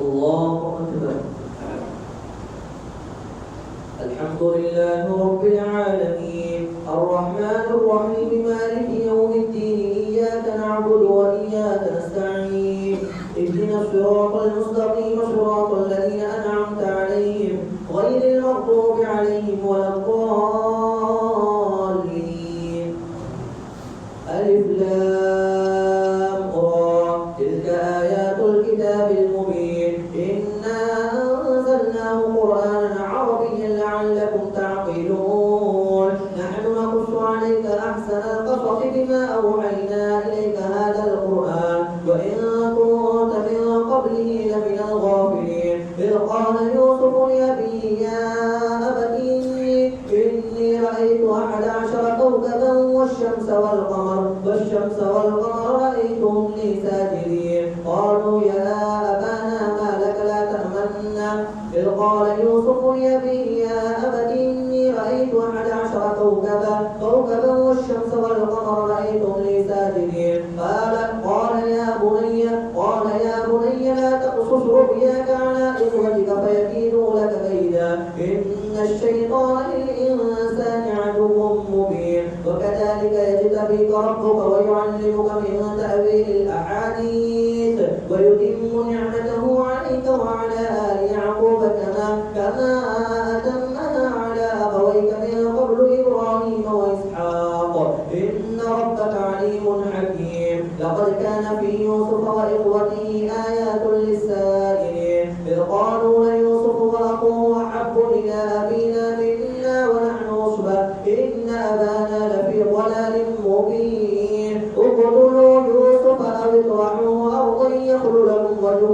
الله أكبر. الحمد لله رب العالمين الرحمن الرحيم مالك يوم الدين إياك نعبد وإياك نستعين اهدنا الصراط المستقيم صراط الذين أنعمت عليهم غير المغضوب عليهم ولا الضالين. ألف لام را تلك آيات الكتاب المبين إنا أنزلناه قرآنا عربيا لعلكم تعقلون. نحن نقص عليك أحسن القصص بما أوحينا إليك هذا القرآن وإن كنت من قبله لمن الغافلين. إذ قال يوسف لأبيه يا أبت إني رأيت 11 كوكبا والشمس والقمر رأيتهم لي ساجدين. قالوا يا أبانا ما لك لا تأمنا. إذ قال يوسف لأبيه يا أبت إني رأيت 11 كوكبا والشمس والقمر رأيتهم لي ساجدين. قال يا بني لا تقصص رؤياك على إخوتك فيكيدوا لك كيدا إن الشيطان للإنسان عدو مبين. وكذلك يجتبيك ربك ويعلمك من تأويل الأحاديث ويتم نعمته عليك وعلى آل يعقوب كما أتمها على أبويك من قبل إبراهيم وإسحاق إن ربك عليم حكيم. لقد كان في يوسف وإخوته آيات للسائلين إذ قالوا ليوسف وأخوه أحب إلى أبينا منا ونحن عصبة إن أبانا لفي ضلال مبين. اقتلوا يوسف أو اطرحوه أرضا يخل لكم وجه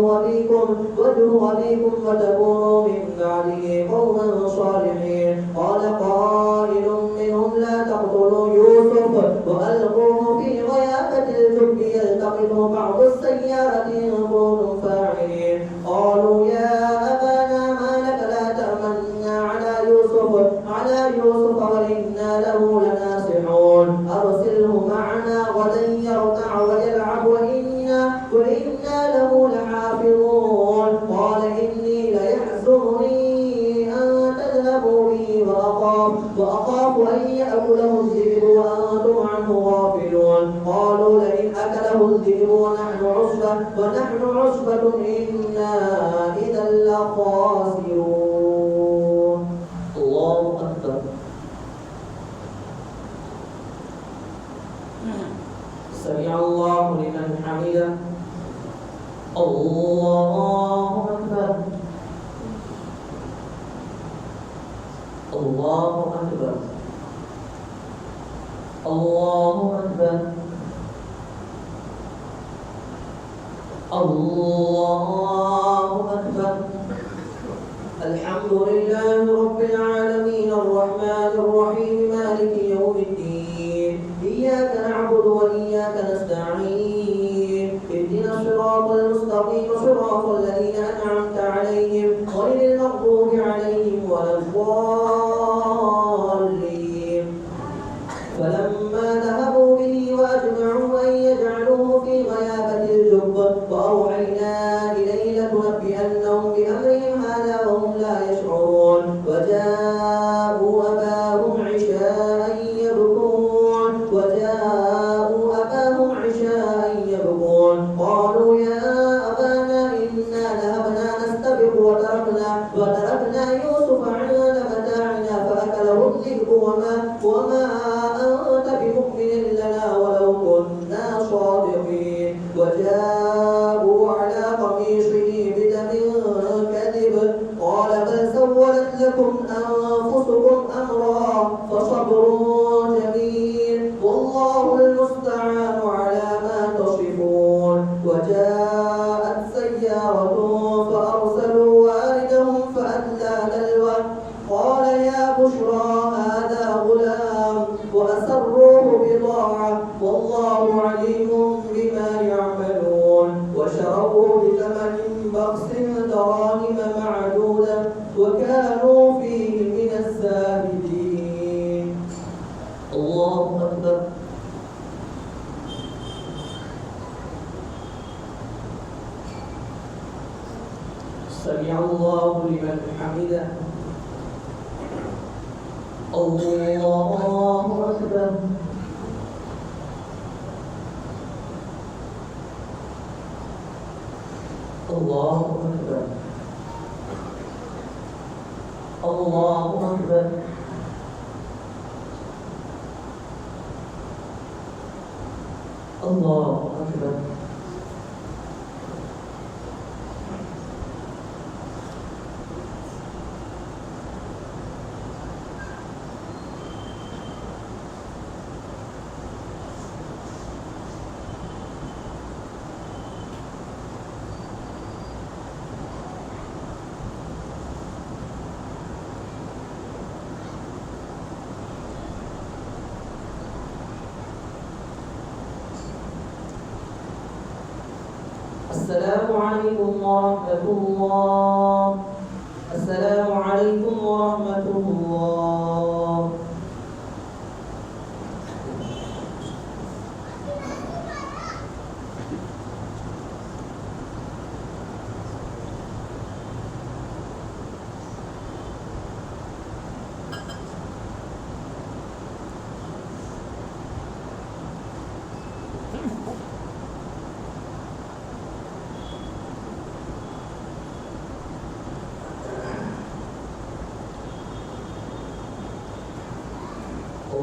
أبيكم وتكونوا من بعده قوما صالحين. قال قائل منهم لا تقتلوا يوسف وألقوه في غيابة الجب يلتقطه بعض السيارة إن كنتم فاعلين. قالوا يا أبانا ما لك لا تأمنا على يوسف وإنا له لناصحون. أرسله معنا غدا يرتع ويلعب وإنا له لحافظون. قال إني ليحزنني أن تذهبوا به وأخاف أن يأكله الذئب وأنتم عنه غافلون. قالوا لئن أكله الذئب ونحن عصبة إنا إذا لخاسرون. الله أكبر. سمع الله لمن حمده. الله أكبر. الله أكبر. الله أكبر. الله أكبر. الحمد لله رب العالمين الرحمن الرحيم مالك يوم الدين إياك نعبد وإياك نستعين اهدنا الصراط المستقيم صراط الذين أنعمت عليهم غير المغضوب عليهم ولا الضالين. فلما ذهبوا به وأجمعوا أن يجعلوه في غيابة الجب وأوحينا إليه لتنبئنهم بأمرهم هذا وهم لا يشعرون. وجاءوا أباهم عشاء يبكون قالوا يا أبانا إنا ذهبنا سمع الله لمن حمده. الله أكبر. الله أكبر. الله أكبر. الله أكبر. السلام عليكم ورحمة الله. السلام عليكم ورحمة الله.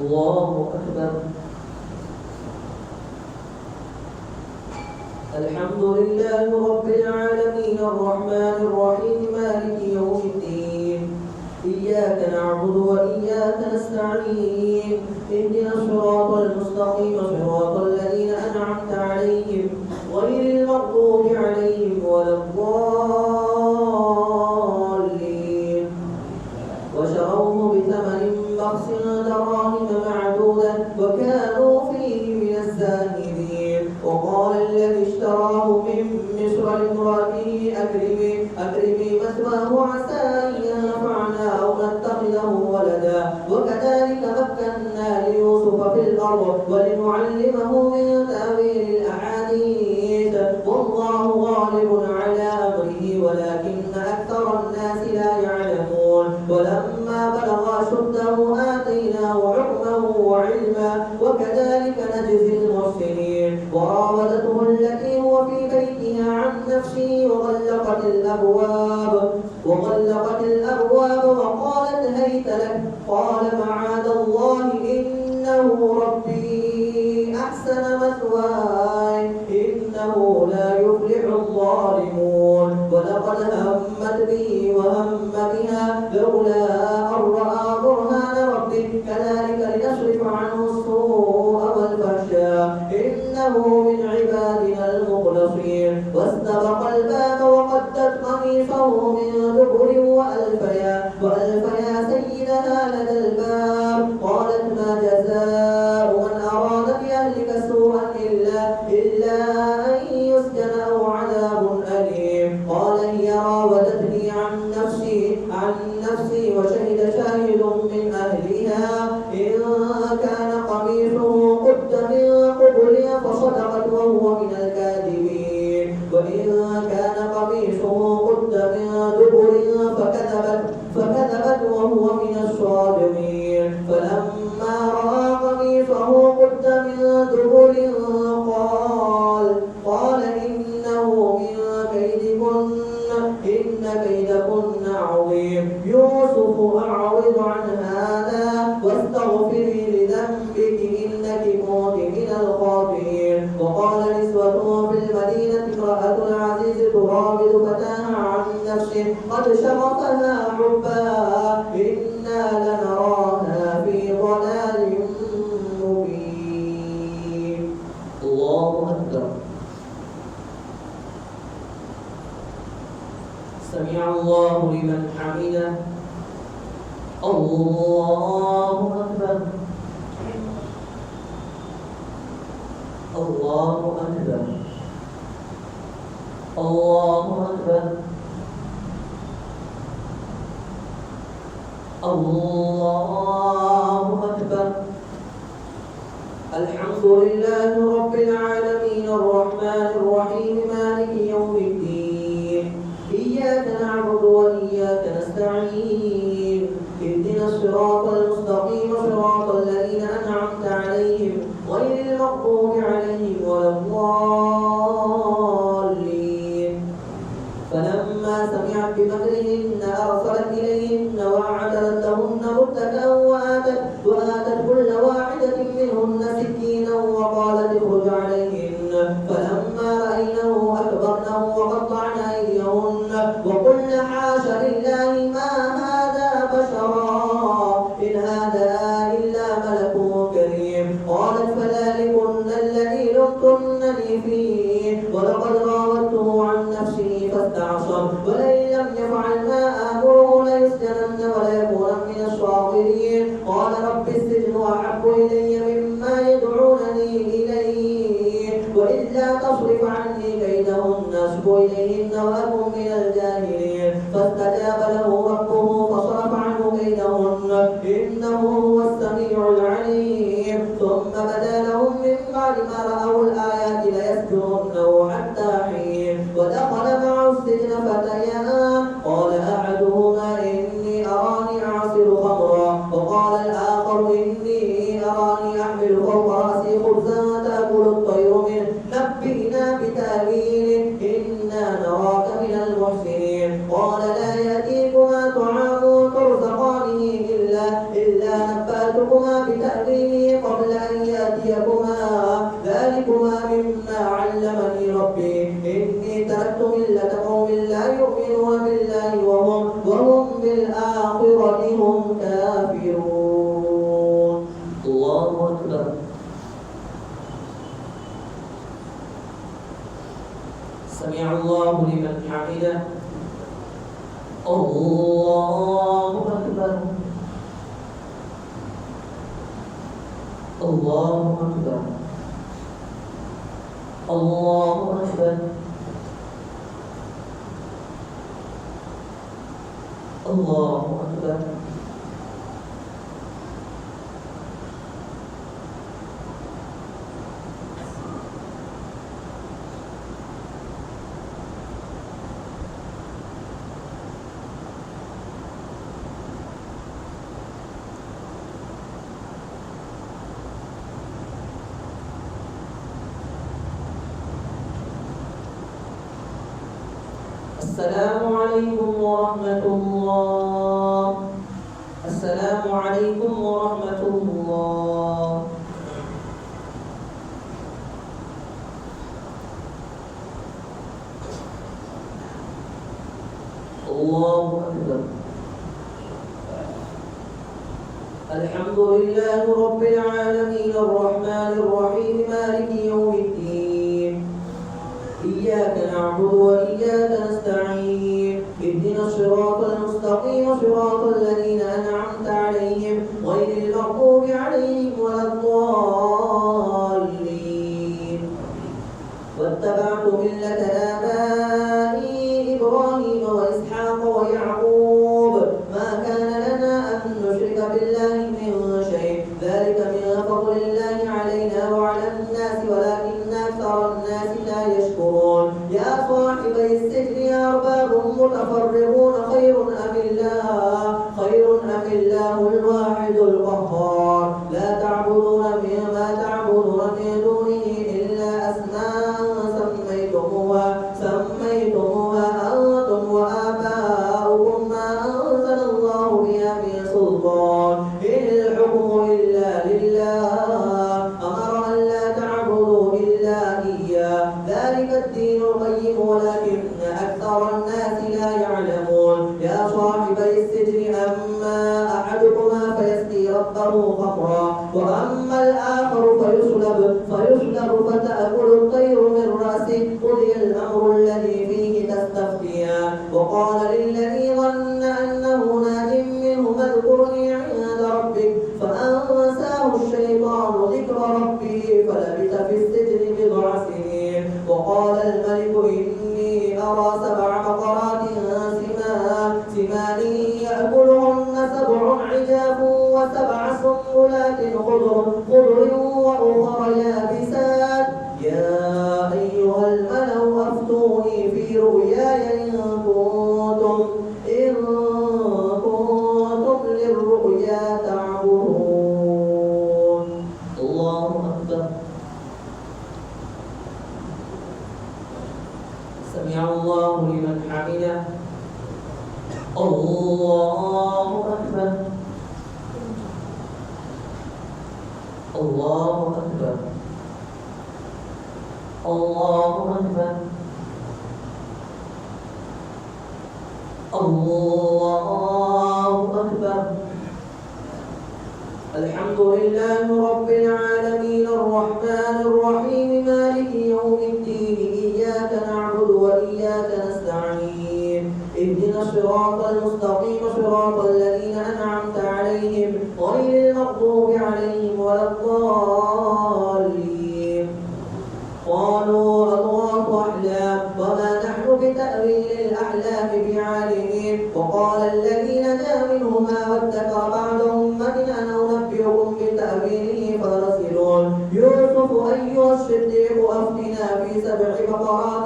الله أكبر. الحمد لله رب العالمين الرحمن الرحيم مالك يوم الدين. إياك نعبد وإياك نستعين. اهدنا الصراط المستقيم صراط الذين أنعمت عليهم غير المغضوب عليهم ولا الضالين. وشروه بثمن بخس دراهم معدودة وكانوا فيه من الزاهدين. وقال الذي اشتراه من مصر لامرأته أكرمي مثواه عسى أن ينفعنا أو نتخذه ولدا وكذلك مكنا ليوسف في الأرض ولنعلمه من تأويل الأحاديث والله غالب على أمره ولكن أكثر الناس لا يعلمون. ولما بلغ أشده آتيناه حكما وعلما وكذلك نجزي المحسنين. وراودته التي هو في بيتها عن نفسه وغلقت الأبواب وقالت هيت لك قال معاذ الله إنه ربي أحسن مثواي إنه لا يفلح الظالمون. ولقد همت به وهم بها لولا أن رأى برهان ربه كذلك لنصرف عنه السوء والفحشاء إنه من عبادنا المخلصين. واستبق الباب وقدت قميصه من دبر وألفيا سيدها لدى الباب. قالت ما جزاء من أراد بأهلك سوءا إلا أن يسجن أو عذاب أليم. قال هي راودتني عن نفسي وشهد شاهد من أهلها إن كان قميصه قد من قبل فصدقت وهو من الكاذبين وإن كان قميصه قد من دبر فكذبت وهو من الصادقين. فلما رأى قميصه قد من دبر قال إنه من كيدكن إن كيدكن عظيم. يوسف أعرض عن هذا واستغفري لذنبك إنك كنت من الخاطئين. وقال نسوة في المدينة امرأة العزيز تراود فتاها عن نفسه قد شغفها حبا إنا لنراها في ضلال مبين. الله أكبر. سمع الله لمن حمده. الله أكبر. الله أكبر. الله أكبر. الله أكبر. الحمد لله رب العالمين الرحمن الرحيم مالك يوم الدين. إياك نعبد نستعين اهدنا الصراط المستقيم صراط الذين أنعمت عليهم غير المغضوب عليهم ولا الضالين. فلما سمعت بمكرهن أرسلت إليهن وأعتدت لهن متكئا وآتت كل واحدة منهن سكينا وقالت اخرج عليهن. فلما رأينه أكبرنه وقطعن أيديهن وقلن حاش لله ما هذا بشرا إن هذا إلا ملك كريم. قالت فذلكن الذي لمتنني فيه ولقد راودته عن نفسه فاستعصم ولئن لم يفعل ما آمره ليسجنن وليكون من الصاغرين. قال رب السجن أحب إلي مما يدعونني إليه وإلا تصرف عني كيدهن أصب إليهن وأكن من الجاهلين. فاستجاب له ربه فصرف عنه كيدهن إنه هو السميع العليم. ثم بدا لهم من بعد ما رأوا الآيات ليسجننه حتى حين. ودخل معه السجن فتيان قال أحدهما إني أراني أعصر خمرا وقال الآخر إني أراني أحمل فوق رأسي خبزا تأكل الطير منه نبئنا بتأويله إنا نراك من المحسنين. قال لا يأتيكما طعام ترزقانه إلا نبأتكما بتأويله قبل أن يأتيكما ذلكما مما علمني ربي إني تركت ملة قوم لا يؤمنون بالله وهم بالآخرة هم كافرون. الله أكبر. سمع الله لمن حمده. الله أكبر. الله أكبر. الله أكبر. الله أكبر. السلام عليكم ورحمة الله. السلام عليكم ورحمة الله. الله أكبر. الحمد لله رب العالمين الرحمن الرحيم مالك يوم الدين. إياك نعبد وإياك نستعين اهدنا الصراط المستقيم صراط الذين أنعمت عليهم غير المغضوب عليهم ولا الضالين. واتبعت ملة آبائي إبراهيم وإسحاق ويعقوب ما كان لنا أن نشرك بالله من شيء ذلك من فضل الله علينا وعلى الناس ولكن أكثر الناس لا يشكرون. يا صاحبي السجن أرباب متفرقون خير أم الله الواحد القهار. لا تعبدون ما تعبدون من دونه إلا أسماء سميتموها أنتم وآباؤكم ما أنزل الله بها من سلطان إن الحكم إلا لله أمر أن لا تعبدوا إلا إياه ذلك الدين القيم ولكن أكثر الناس لا يعلمون. يا صاحبي السجن أما أحدكما فيسقي ربه خمرا وأما الآخر فيصلب فتأكل الطير من رأسه قضي الأمر الذي فيه تستفتيان. وقال للذي ظن أنه ناج منه اذكرني عند ربك فأنساه الشيطان ذكر ربه فلبث في السجن بضع سنين. وقال الملك إني أرى 7 بقرات سمان يأكلهن 7 عجاف و7 سنبلات خضر وأخر يابسات. يا أيها الملأ أفتوني في رؤياي إن الثانية. الله أكبر. الله أكبر. الله أكبر. الله أكبر. الحمد لله رب العالمين الرحمن الرحيم مالك يوم الدين إياك نعبد وإياك نستعين اهدنا الصراط المستقيم صراط الذين أنعمت عليهم غير المغضوب عليهم ولا الضالين. قالوا أضغاث أحلام وما نحن بتأويل الأحلام بعالمين. وقال الذي نجا منهما وادكر بعد أمة أنا أنبئكم بتأويله فارسلون. يوسف أيها الصديق أفتنا في 7 بقرات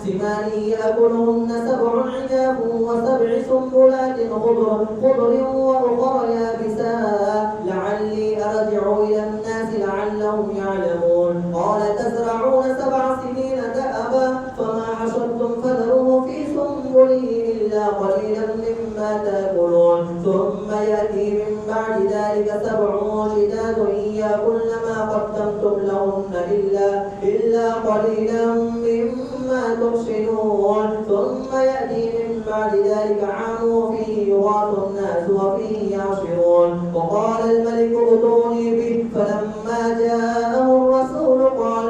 سمان يأكلهن 7 عجاف و7 سنبلات خضر وأخر يابسات لعلي أرجع إلى الناس لعلهم يعلمون. قال تزرعون 7 سنين دأبا فما حصدتم فذروه في سنبله إلا قليلا مما تأكلون. ثم يأتي من بعد ذلك 7 شداد يأكلن ما قدمتم لهن إلا قليلا مما تحصنون. ثم يأتي من بعد ذلك عام فيه يغاث الناس وفيه يعصرون. وقال الملك ائتوني به فلما جاءه الرسول قال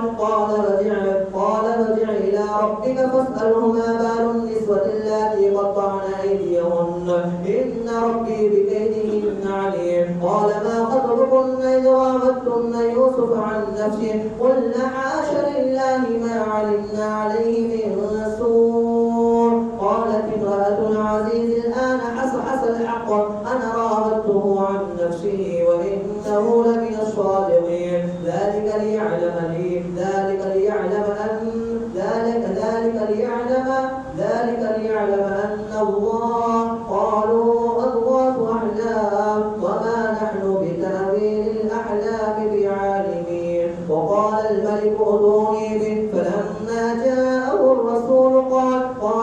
ارجع إلى ربك فاسأله ما بال النسوة اللاتي قطعن أيديهن إن ربي بكيدهن عليم. قال ما خطبكن إذ راودتن يوسف عن نفسه قلنا حاش لله ما علمنا عليه من سوء. قالت امرأة العزيز الآن حصحص الحق أنا راودته عن نفسه وإنه لمن الصادقين. ذلك ليعلم أن الله. قالوا أضغاث أحلام وما نحن بتأويل الأحلام بعالمين. وقال الملك ائتوني به فلما جاءه الرسول قال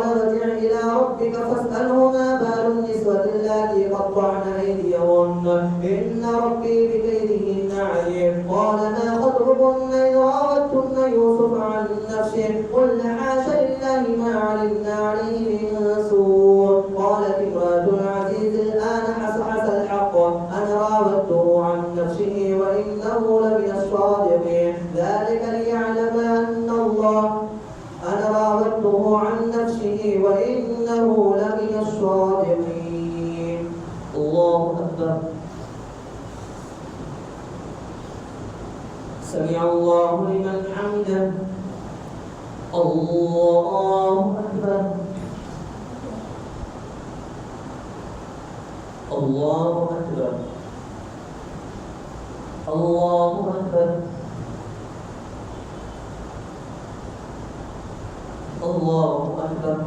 ارجع إلى ربك فاسأله ما بال النسوة اللاتي قطعن أيديهن إن ربي بكيدهن عليم. قال ما خطبكن إذ راودتن يوسف عن نفسه قلنا حاش لله ما علمنا عليه من سوء. قالت امرأة العزيز الآن حصحص الحق أنا راودته عن نفسه وإنه لمن الصادقين. ذلك ليعلم أن الله أنا راودته عن نفسه وإنه لمن الصادقين. الله أكبر. سمع الله لمن حمده. الله أكبر. الله أكبر. الله أكبر. الله أكبر.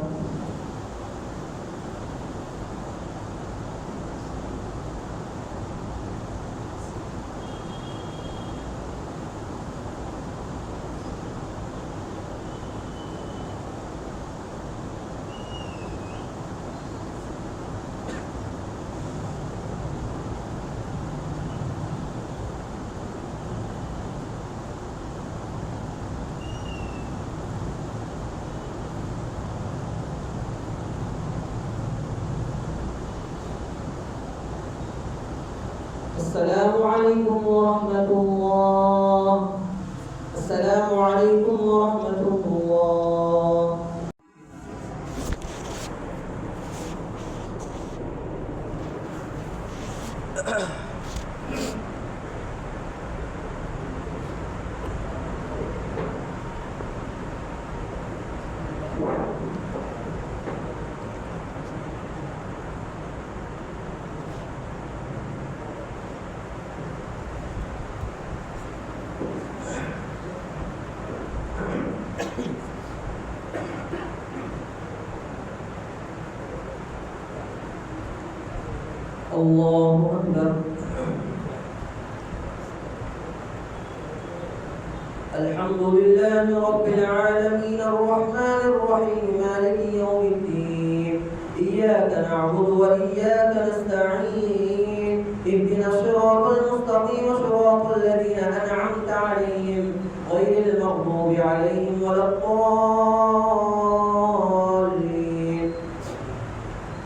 السلام عليكم ورحمة الله. السلام عليكم ورحمة الله. الله أكبر. الحمد لله رب العالمين الرحمن الرحيم نعبد وإياك نستعين اهدنا الصراط المستقيم صراط الذين أنعمت عليهم غير المغضوب عليهم ولا الضالين.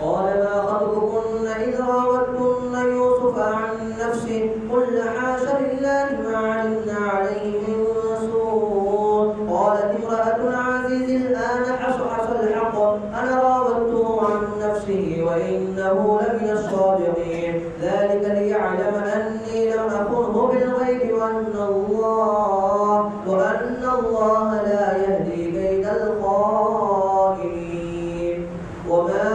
قال ما خطبكن إذ راوتن يوسف عن نفسه قلن حاش لله ما علمنا عليه من سوء. قالت امرأة العزيز الآن حصحص الحق أنا راودته عن نفسه وإنه لمن الصادقين ذلك ليعلم أني لم أخنه بالغيب وأن الله لا يهدي كيد الخائنين. وما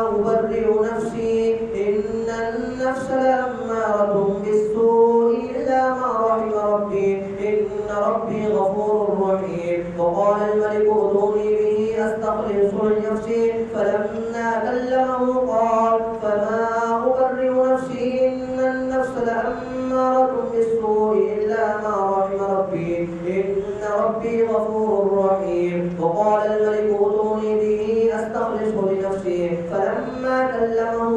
أبرئ نفسي إن النفس لأمارة بالسوء إلا ما رحم ربي إن ربي غفور رحيم. وقال الملك ائتوني به أستخلصه لنفسي فلما كلمه قال فما أبرئ نفسي إن النفس لأمارة بالسوء إلا ما رحم ربي إن ربي غفور رحيم. وقال الملك ائتوني به أستخلصه لنفسي فلما كلمه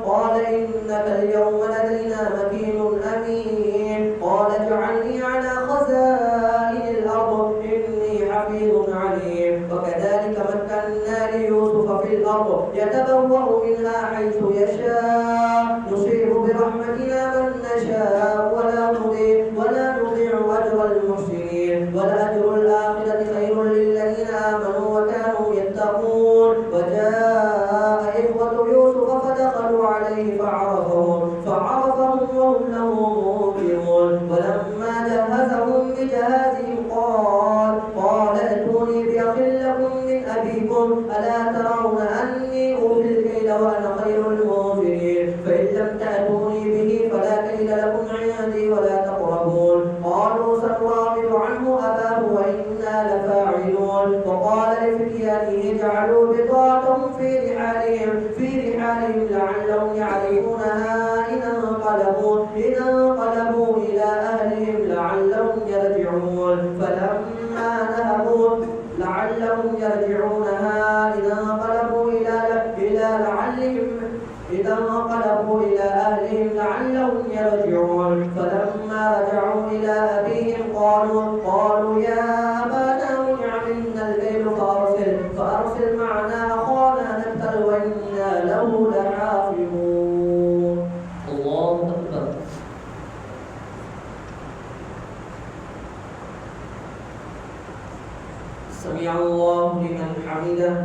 قال إنك اليوم لدينا مكين أمين. قال اجعلني على خزائن الأرض إني حفيظ عليم. وكذلك مكنا ليوسف في الأرض يتبوأ منها حيث يشاء نصيب برحمتنا من نشاء ولا نضيع أجر المحسنين ولأجر الآخرة خير للذين آمنوا وكانوا يتقون. وجاء إخوة يوسف فدخلوا عليه فعرفهم وهم له منكرون. ولما جهزهم بجهازهم قال ائتوني بأخ لكم من أبيكم ألا ترون أني أوفي الكيل وأنا خير المنزلين فإن لم تأتوني به فلا كيل لكم عندي ولا تقربون. قالوا سنراود عنه أباه وإنا لفاعلون. وقال لفتيانه اجعلوا بضاعتهم في رحالهم لعلهم يعرفونها إذا انقلبوا إلى أهلهم لعلهم يرجعون. فلما ذهبوا لعلهم يرجعونها إذا انقلبوا إلى أهلهم لعلهم يرجعون. فلما رجعوا إلى أبيهم قالوا يا أبانا منع منا الكيل فأرسل معنا أخانا نكتل وإنا له لحافظون. الله أكبر. سمع الله لمن حمده.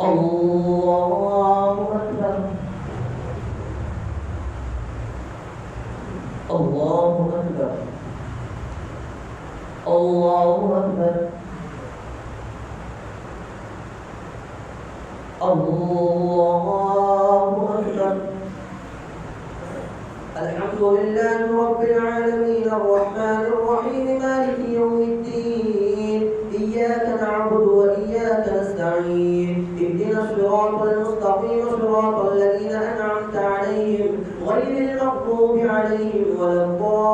الله أكبر. الله أكبر. الله أكبر. الله أكبر. الحمد لله رب العالمين الرحمن الرحيم مالك يوم الدين إياك نعبد وإياك نستعين اهدنا الصراط المستقيم صراط الذين أنعمت عليهم غير المغضوب عليهم ولا الضالين.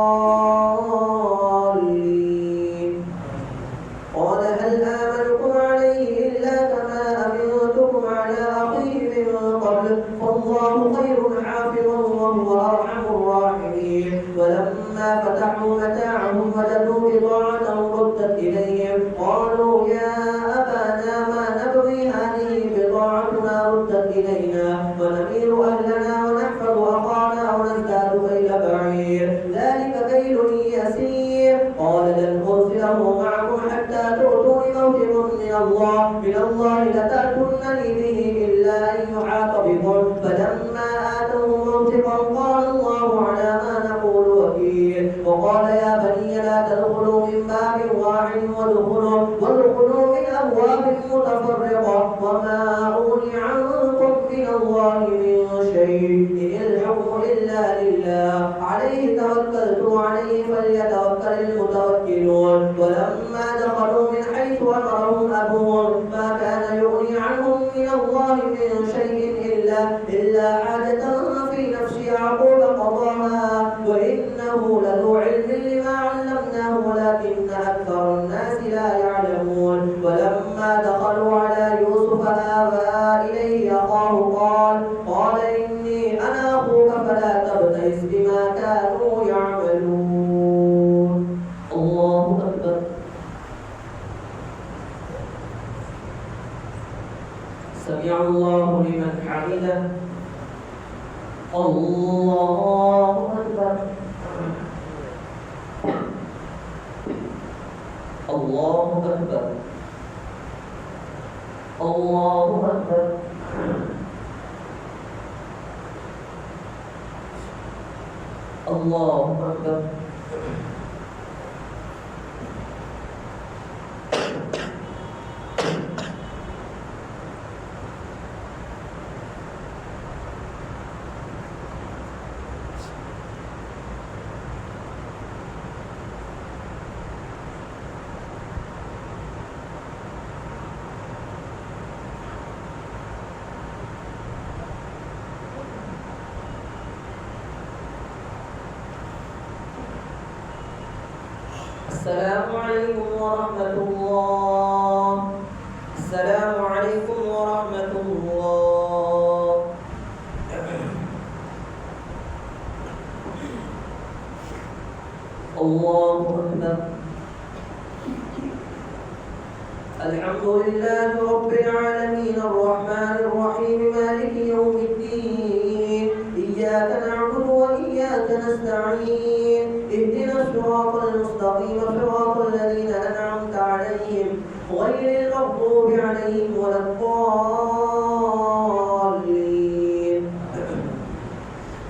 قال هل آمنكم عليه إلا كما أمنتكم على أخيه من قبل فالله خير حافظا وهو أرحم الراحمين. ولما فتحوا متاعهم وجدوا بضاعتهم ردت إليهم قالوا يا أبانا ما نبغي هذه بضاعتنا ردت إلينا ونمير أهلنا ونحفظ أخانا ونزداد كيل بعير ذلك كيل يسير. قال لن أرسله معكم حتى تؤتون موثقا من الله لتأتونني به إلا أن يحاط بكم. فلما آتوه موثقا قال الله على ما نقول وكيل. وقال يا بني لا تدخلوا من باب واحد وادخلوا من أبواب متفرقة وما أغني عنكم من الله من شيء إن الحكم إلا لله عليه توكلت وعليه فليتوكل المتوكلون. ولما دخلوا من حيث أمرهم أبوهم ما كان يغني عنهم من الله من شيء إلا حاجة في نفس يعقوب قضاها وإنه لذو علم لما علمناه ولكن أكثر الناس لا يعلمون. ولما دخلوا على يوسف آوى سمع الله لمن حمده. الله أكبر. الله أكبر. الله أكبر. الله أكبر. السلام عليكم ورحمة الله. السلام عليكم ورحمة الله. الله أكبر. الحمد لله رب العالمين الرحمن الرحيم مالك يوم الدين. إياك نعبد وإياك نستعين. اهدنا الصراط المستقيم صراط الذين أنعمت عليهم غير المغضوب عليهم ولا الضالين.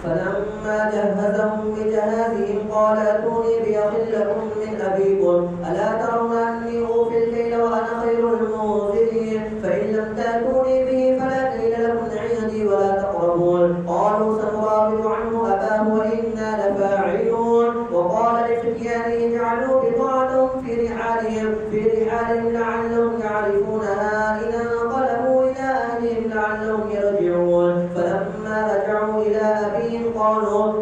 فلما جهزهم بجهازهم قال ائتوني بأخ لكم من أبيكم ألا ترون أني أوفي الكيل وأنا خير المنزلين فإن لم تأتوني به فلا كيل لكم عندي ولا تقربون. قالوا سنراود عنه أباه وإنا لفاعلون. وقال لفتيانه اجعلوا بضاعتهم في رحالهم لعلهم يعرفونها إذا انقلبوا إلى أهلهم لعلهم يرجعون. فلما رجعوا إلى أبيهم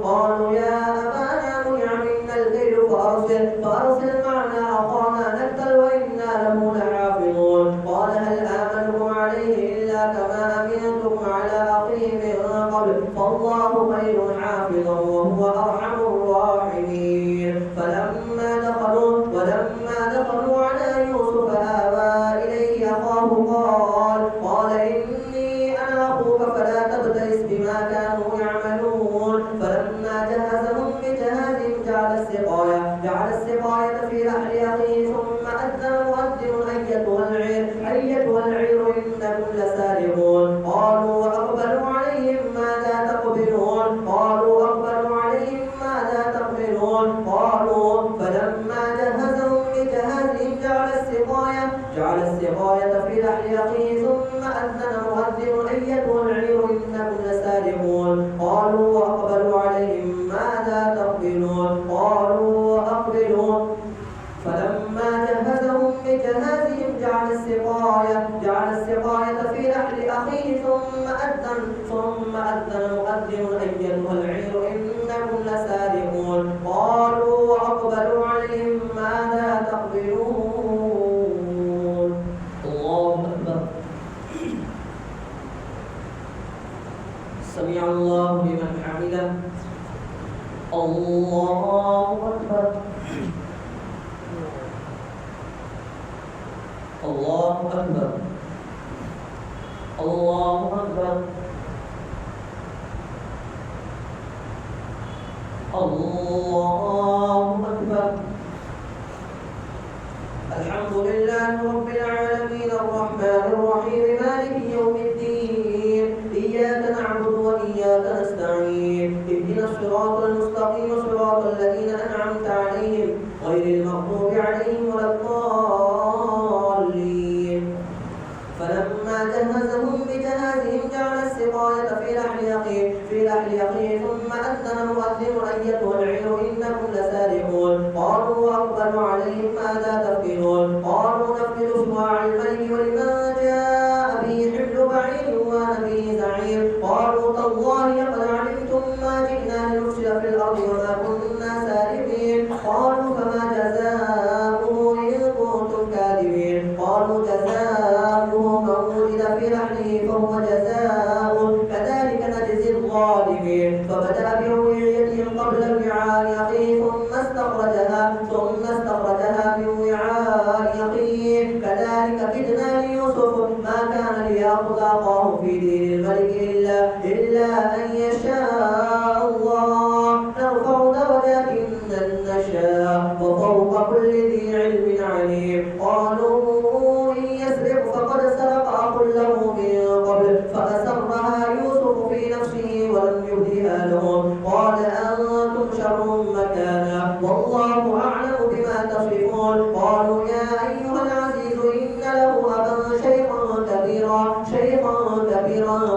قالوا يا أبانا منع منا الكيل فأرسل معنا أخانا نكتل وإنا له لحافظون. قال هل آمنكم عليه إلا كما أمنتم على أخيه من قبل فالله خير حافظا وهو أرحم الراحمين. فلما دخلوا على يوسف آوى إليه أخاه قال إني أنا أخوك فلا تبتئس بما كانوا يعملون. فلما جهزهم بجهازهم جعل السقاية في رحل أخيه ثم أذن مؤذن أيتها العير إنكم لسارقون. قالوا وأقبلوا عليهم ماذا تقبلون. قالوا فلما جهزهم بجهازهم جعل السقاية في رحل أخيه ثم أذن مؤذن أيتها العير إنكم لسارقون. قالوا وأقبلوا عليهم ماذا تقبلون. قالوا أقبلوا. فلما جهزهم بجهازهم جعل السقاية في رحل أخيه ثم أذن مؤذن أيتها العير إنكم لسارقون. قالوا وأقبلوا عليهم ماذا تقبلون. الله أكبر. سمع الله لمن حمده. الله أكبر. الله أكبر. الله أكبر. الله أكبر. الحمد لله رب العالمين الرحمن الرحيم مالك يوم الدين. إياك نعبد وإياك نستعين. اهدنا الصراط المستقيم صراط الذين أنعمت عليهم غير المغضوب عليهم ولا الضالين. فلما جهزهم بجهازهم جعل السقاية في رحل أخيه ثم أذن مؤذن أيتها العير إنكم لسارقون. قالوا وأقبلوا عليهم ماذا تفقدون. قالوا نفقد صواع الملك ولمن جاء به حمل بعير وأنا به زعيم. قالوا تالله لقد علمتم ما جئنا لنفسد في الأرض وما كنا سارقين. قالوا فما جزاؤه إن كنتم كاذبين. قالوا جزاؤه من وجد في رحله فهو جزاء كذلك نجزي الظالمين. فبدأ بأوعيتهم قبل وعاء أخيه ثم استخرجها من وعاء أخيه كذلك كدنا يوسف ما كان ليأخذ أخاه في دين الملك إلا أن يشاء الله نرفع درجات من نشاء وفوق كل ذي علم عليم. قالوا إن يسرق فقد سرق أخ له من قبل فأسرها يوسف في نفسه ولم يبدها لهم قال أنتم شر مكانا والله أعلم بما تصفون. قالوا يا أيها العزيز إن له أبا شيخا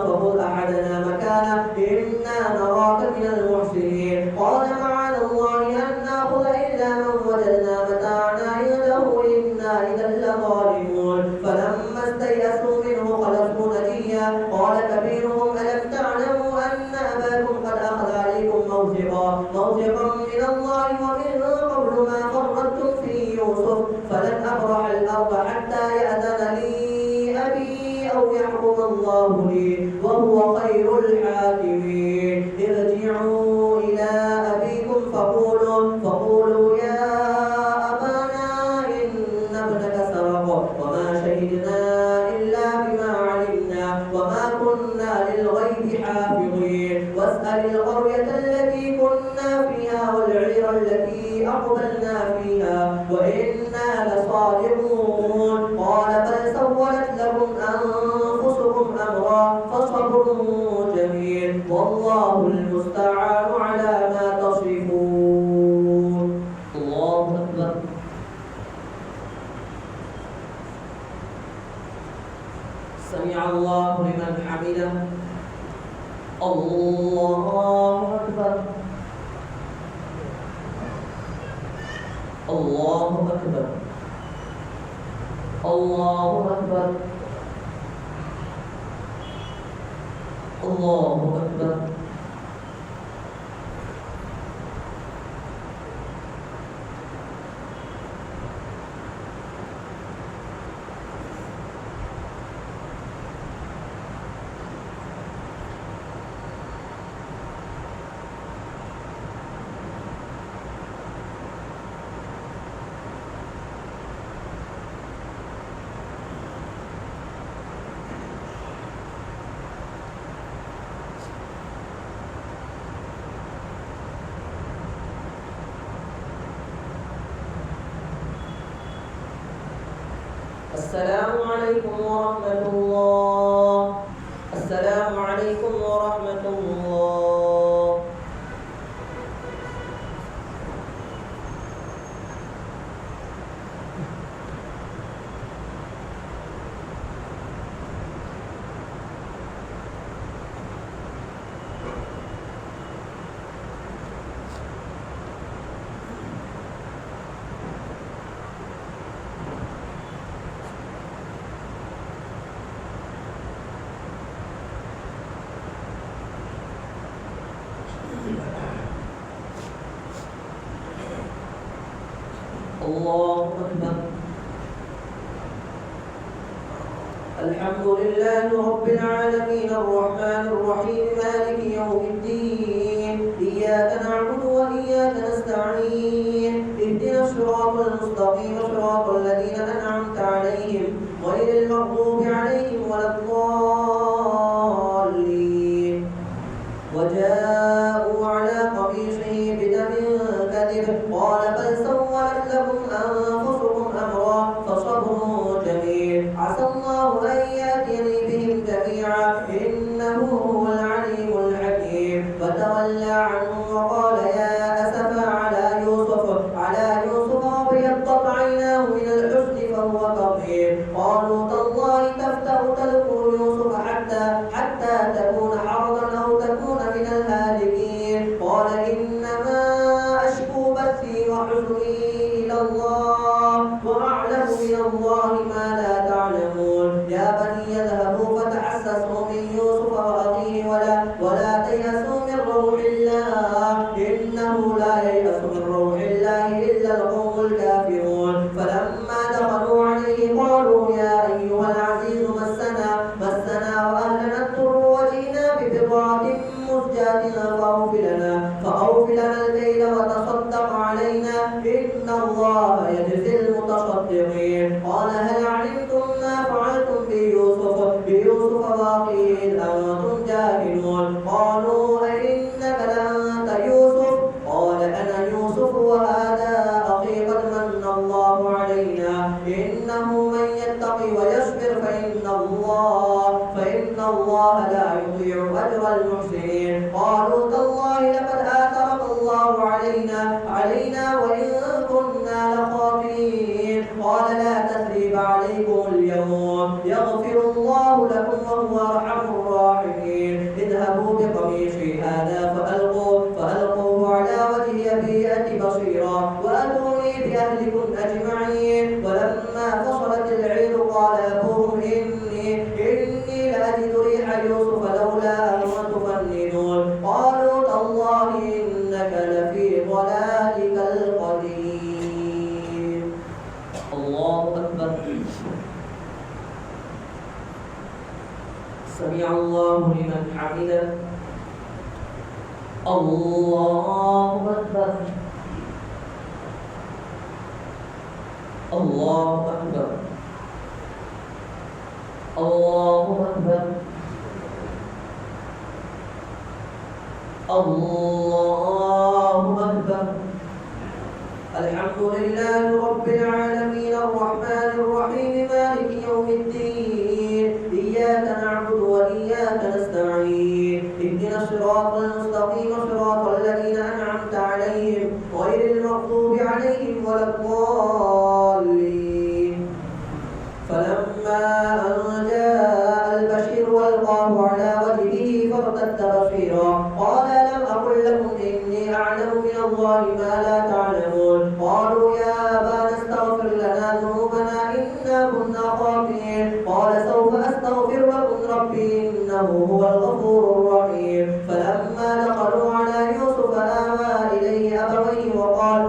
فخذ أحدنا مكانه إنا نراك من المحسنين. قال معاذ الله أن نأخذ إلا من وجدنا متاعنا عنده إنا إذا لظالمون. فلما استيأسوا منه خلصوا نجيا قال كبيرهم ألم تعلموا أن أباكم قد أخذ عليكم موثقا من الله ومن قبل ما فرطتم في يوسف فلن أبرح الأرض حتى يأذن لي أبي أو يحكم الله لي وهو خير الحاكمين. ارجعوا إلى أبيكم فقولوا يا أبانا إن ابنك سرق وما شهدنا إلا بما علمنا وما كنا للغيب حافظين. واسأل القرية التي كنا فيها والعير التي أقبلنا فيها وإنا لصادقون. قال بل سولت لكم أنفسكم أمرا فصبر جميل والله المستعان على ما تصفون. الله أكبر. سمع الله لمن حمده. الله أكبر. الله أكبر. الله أكبر. الله أكبر. السلام عليكم ورحمة الله. السلام عليكم ورحمة الله. الله أكبر. الحمد لله رب العالمين الرحمن الرحيم مالك يوم الدين إياك نعبد وإياك نستعين اهدنا الصراط المستقيم صراط الذين أنعمت عليهم غير المغضوب عليهم ولا الضالين. وجاءوا على قميصه بدم كذب قال بل سولت لكم أنفسكم أمرا فصبر جميل عسى الله أن يأتيني بهم جميعا إنه هو العليم الحكيم. فتولى عنهم وقال يا أسفا على يوسف وابيضت عيناه من الحزن فهو كظيم. قالوا تالله تفتأ تذكر يوسف حتى تكون حرضا أو تكون من الهالكين. قال إنما أشكو بثي وحزني إلى الله وأعلم من الله ما لا تعلمون. يا بني اذهبوا فتحسسوا من يوسف وأخيه ولا تيأسوا من روح الله إنه لا ييأس من روح الله إلا القوم الكافرون. فلما دخلوا عليه قالوا يا أيها العزيز الله لا يضيع أجر المحسنين. قالوا تالله لقد آثرك الله علينا وإن كنا لخاطئين. قال لا تثريب عليكم اليوم يغفر الله لكم وهو أرحم الراحمين. اذهبوا بقميصي هذا فألقوه على وجه أبي يأت بصيرا وأتوني بأهلكم أجمعين. ولما فصلت العير قال أبوهم إني لأجد ريح يوسف لولا أن تفندون. قالوا تالله إنك لفي ضلالك القديم. الله أكبر. سمع الله لمن حمده. الله أكبر. الله أكبر. الله أكبر. الله أكبر. الحمد لله رب العالمين الرحمن الرحيم مالك يوم الدين. إياك نعبد وإياك نستعين. اهدنا الصراط المستقيم صراط الذين أنعمت عليهم غير المغضوب عليهم ولا الضالين. فلما أن جاء البشير والقاه على وجهه فارتد بصيرا قال لم أقل لكم إني أعلم من الله ما لا تعلمون. قالوا يا أبانا استغفر لنا ذنوبنا إنا كنا خاطئين. قال سوف أستغفر لكم ربي إنه هو الغفور الرحيم. فلما دخلوا على يوسف آوى إليه أبويه وقال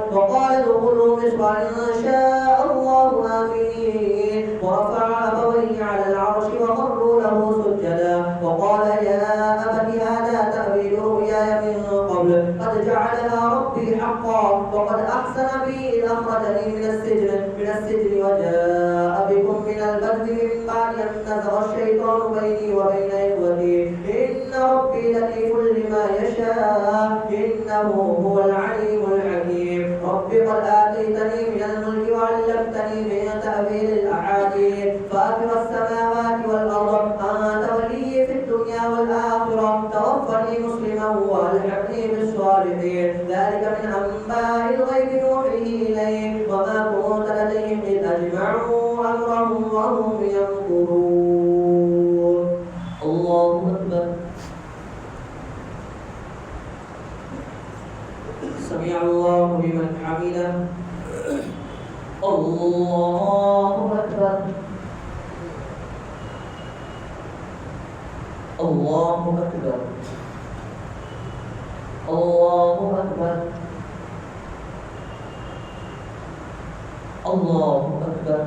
ادخلوا مصر إن شاء الله آمنين. ورفع أبويه على العرش وخروا له سجدا وقال يا أبت هذا تأويل رؤياي من قبل قد جعلها ربي حقا وقد أحسن بي إذ أخرجني من السجن وجاء بكم من البدو من بعد أن نزغ الشيطان بيني وبين إخوتي إن ربي لطيف لما يشاء إنه هو العليم الحكيم. رب قد آتيتني من الملك وعلمتني من تأويل الأحاديث فاطر السماوات والأرض أنت ولي في الدنيا والآخرة توفني مسلما والحقني بالصالحين. ذلك من أنباء الغيب نوحيه إليك وما كنت لديهم إذ أجمعوا أمرهم وهم يمكرون. الله أكبر. سمع الله لمن حمده. الله أكبر. الله أكبر. الله أكبر. الله أكبر.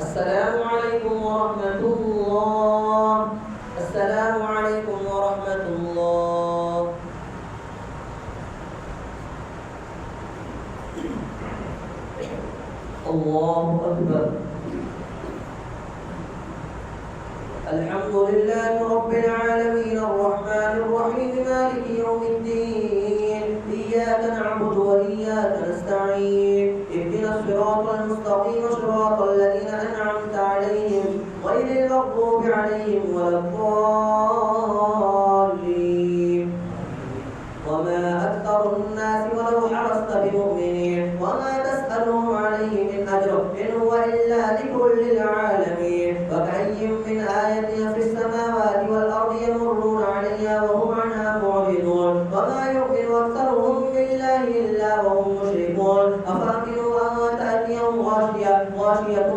السلام عليكم ورحمة الله. السلام عليكم ورحمة الله. الله أكبر. الحمد لله رب العالمين الرحمن الرحيم مالك يوم الدين. إياك نعبد وإياك نستعين. اهدنا الصراط المستقيم صراط الذين أنعمت عليهم غير المغضوب عليهم ولا الضالين. وما أكثر الناس ولو حرصت بمؤمنين وما تسألهم عليه من أجر إن هو إلا ذكر للعالمين. وكأي من آية في السماوات والأرض يمرون عليها وهم عنها معرضون وما يؤمن أكثرهم بالله إلا وهم مشركون. أفأمنوا أن تأتيهم غاشية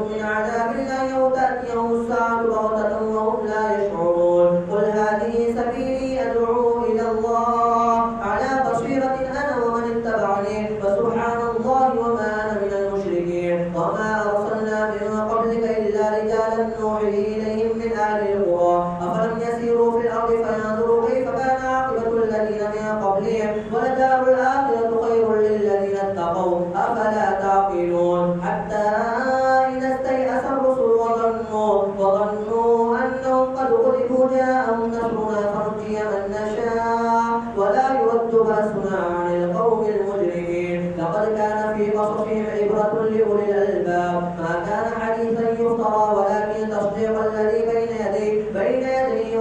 من عذاب الله أو تأتيهم الساعة بغتة وهم لا يشعرون. قل هذه سبيلي أدعو إلى الله على بصيرة أنا ومن اتبعني فسبحان الله وما أنا من المشركين. وما أرسلنا من قبلك إلا رجالا نوحي إليهم من أهل القرى أفلم يسيروا في الأرض فينظروا كيف كان عاقبة الذين من قبلهم ولدار الآخرة خير للذين اتقوا أفلا تعقلون حتى إذا استيأس الرسل وظنوا أنهم قد غلبوا جاءهم نصرنا فنجي من نشاء ولا يرد بأسنا عن القوم المجرمين لقد كان في قصصهم عبرة لأولي الألباب ما كان حديثا يفترى ولكن تصديق الذي بين يديه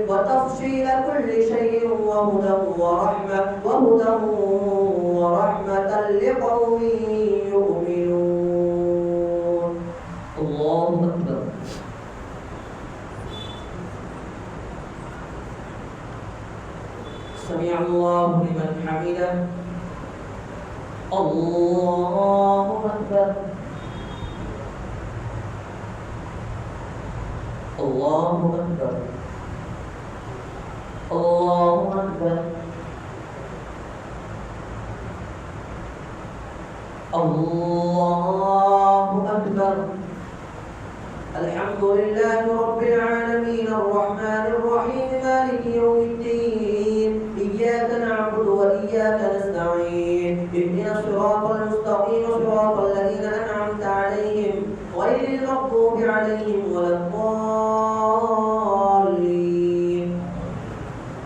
وتفصيل كل شيء وهدى ورحمة لقوم يؤمنون. الله أكبر. سمع الله لمن حمده. الله أكبر. الله أكبر. الله أكبر. الله أكبر. الحمد لله رب العالمين الرحمن الرحيم مالك يوم الدين إياك نعبد وإياك نستعين اهدنا الصراط المستقيم صراط الذين أنعمت عليهم غير المغضوب عليهم ولا الضالين.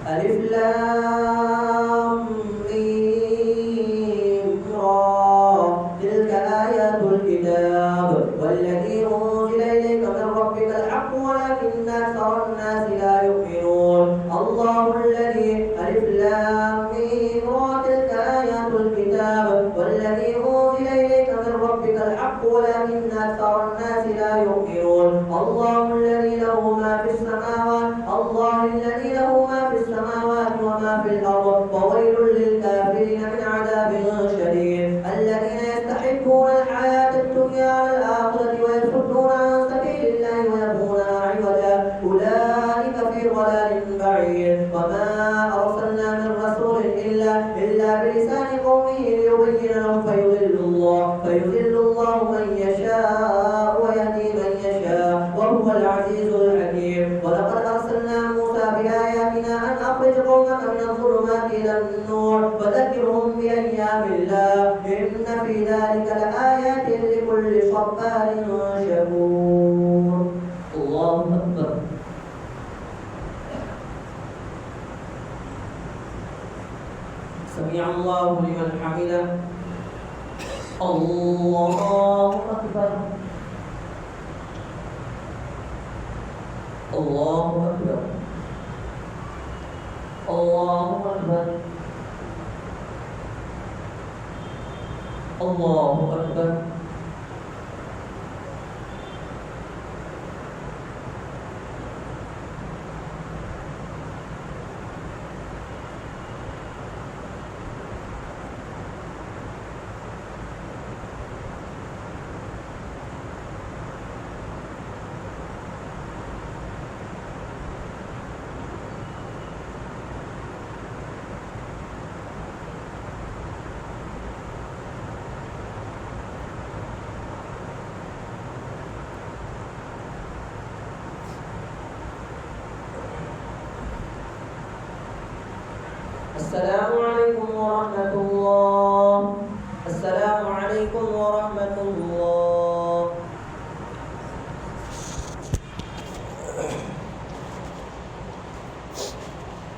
ألف لام ميم را تلك آيات الكتاب والذي أنزل إليك من ربك الحق ولكن أكثر الناس لا يؤمنون. الله الذي ألف لام ميم را تلك آيات الكتاب والذي أنزل إليك من ربك الحق ولكن أكثر الناس لا يؤمنون. الله الذي له ما في السماوات وما في الأرض وويل للكافرين من عذاب شديد. الذين يستحبون الحياة الدنيا على الآخرة ويصدون عن سبيل الله ويبغونها عوجا أولئك في ضلال بعيد. وما أرسلنا من رسول إلا بلسان قومه ليبين لهم فيضل الله من يشاء ويهدي من يشاء وهو العزيز الحكيم. ولقد أرسلنا موسى بآياتنا أن أخرج قومك من الظلمات إلى النور وذكرهم بأيام الله إن في ذلك لآيات لكل صبار شكور. الله أكبر. سمع الله لمن حمده. الله أكبر. الله أكبر. الله أكبر. الله أكبر. السلام